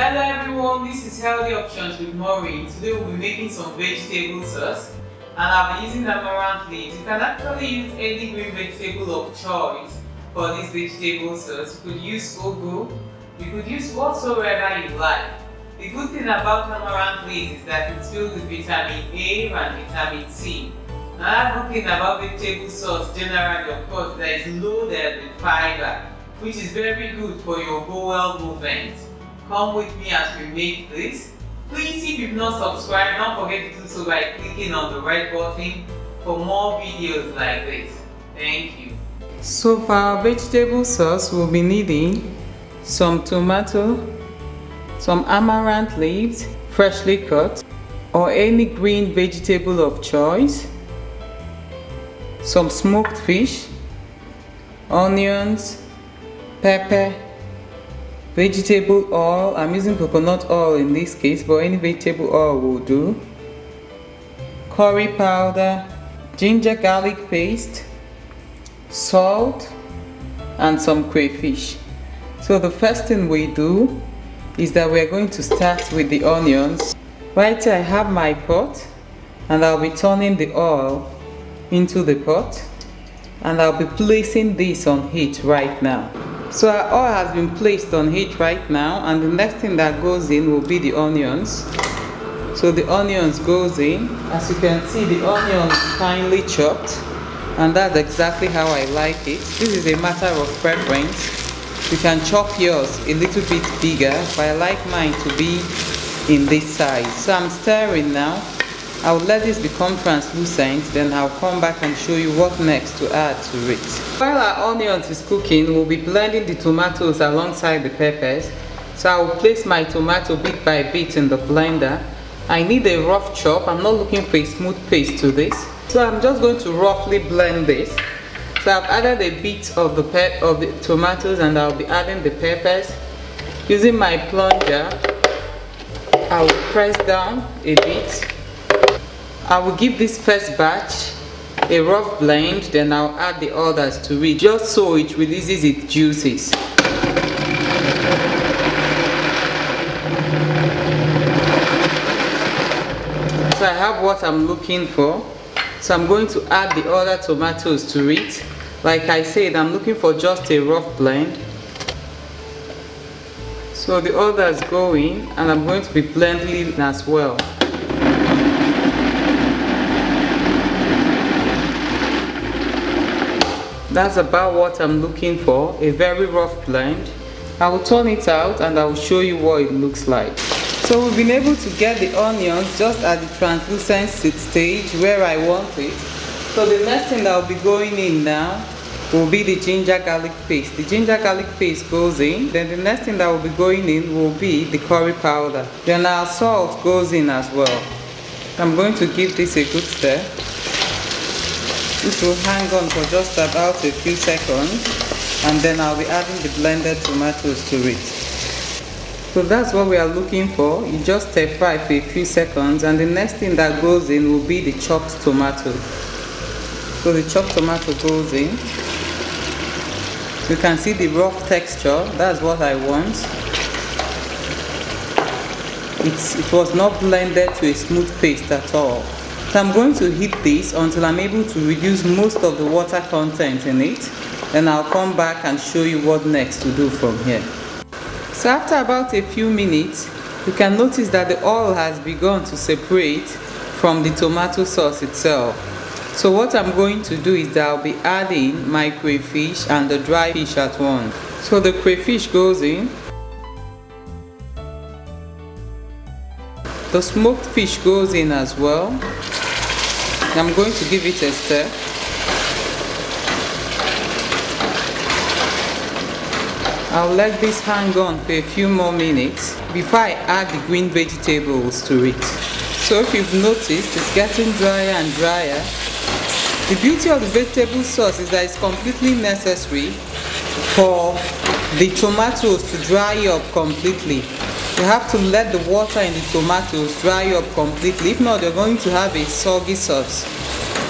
Hello everyone, this is Healthy Options with Maureen. Today we'll be making some vegetable sauce and I'll be using amaranth leaves. You can actually use any green vegetable of choice for this vegetable sauce. You could use ugu, you could use whatsoever you like. The good thing about amaranth leaves is that it's filled with vitamin A and vitamin C. Another good thing about vegetable sauce generally, of course, that it's loaded with fiber, which is very good for your bowel movement. Come with me as we make this. Please, if you've not subscribed, don't forget to do so by clicking on the red button for more videos like this. Thank you. So for our vegetable sauce, we'll be needing some tomato, some amaranth leaves, freshly cut, or any green vegetable of choice, some smoked fish, onions, pepper, vegetable oil. I'm using coconut oil in this case, but any vegetable oil will do. Curry powder, ginger garlic paste, salt, and some crayfish. So the first thing we do is that we're going to start with the onions. Right here I have my pot and I'll be turning the oil into the pot and I'll be placing this on heat right now. So our oil has been placed on heat right now, and the next thing that goes in will be the onions. So the onions goes in. As you can see, the onions finely chopped, and that's exactly how I like it. This is a matter of preference. You can chop yours a little bit bigger, but I like mine to be in this size. So I'm stirring now. I'll let this become translucent, then I'll come back and show you what next to add to it. While our onions is cooking, we'll be blending the tomatoes alongside the peppers. So I'll place my tomato bit by bit in the blender. I need a rough chop. I'm not looking for a smooth paste to this. So I'm just going to roughly blend this. So I've added a bit of the tomatoes and I'll be adding the peppers. Using my plunger, I will press down a bit. I will give this first batch a rough blend, then I'll add the others to it, just so it releases its juices. So I have what I'm looking for. So I'm going to add the other tomatoes to it. Like I said, I'm looking for just a rough blend. So the others go in, and I'm going to be blending as well. That's about what I'm looking for, a very rough blend. I will turn it out and I will show you what it looks like. So we've been able to get the onions just at the translucent stage where I want it. So the next thing that will be going in now will be the ginger garlic paste. The ginger garlic paste goes in. Then the next thing that will be going in will be the curry powder. Then our salt goes in as well. I'm going to give this a good stir. This will hang on for just about a few seconds, and then I'll be adding the blended tomatoes to it. So that's what we are looking for. You just stir fry for a few seconds, and the next thing that goes in will be the chopped tomato. So the chopped tomato goes in. You can see the rough texture. That's what I want. It was not blended to a smooth paste at all. So I'm going to heat this until I'm able to reduce most of the water content in it. Then I'll come back and show you what next to do from here. So after about a few minutes, you can notice that the oil has begun to separate from the tomato sauce itself. So what I'm going to do is that I'll be adding my crayfish and the dry fish at once. So the crayfish goes in. The smoked fish goes in as well. I'm going to give it a stir. I'll let this hang on for a few more minutes before I add the green vegetables to it. So if you've noticed, it's getting drier and drier. The beauty of the vegetable sauce is that it's completely necessary for the tomatoes to dry up completely. You have to let the water in the tomatoes dry up completely. If not, you're going to have a soggy sauce.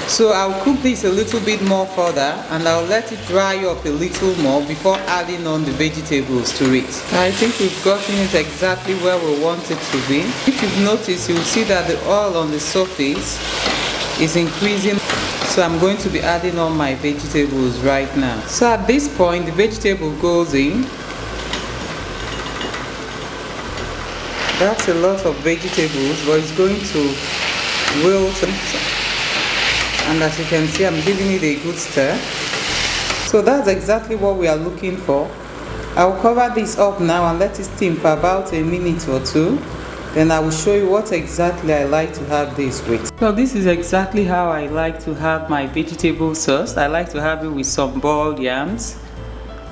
So I'll cook this a little bit more further and I'll let it dry up a little more before adding on the vegetables to it. I think we've gotten it exactly where we want it to be. If you've noticed, you'll see that the oil on the surface is increasing. So I'm going to be adding on my vegetables right now. So at this point, the vegetable goes in. That's a lot of vegetables, but it's going to wilt. And as you can see, I'm giving it a good stir. So that's exactly what we are looking for. I'll cover this up now and let it steam for about a minute or two. Then I will show you what exactly I like to have this with. So this is exactly how I like to have my vegetable sauce. I like to have it with some boiled yams.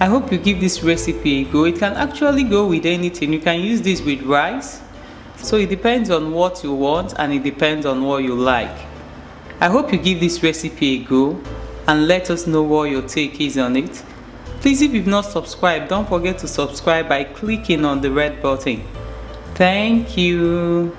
I hope you give this recipe a go. It can actually go with anything. You can use this with rice. So it depends on what you want and it depends on what you like. I hope you give this recipe a go and let us know what your take is on it. Please, if you've not subscribed, don't forget to subscribe by clicking on the red button. Thank you.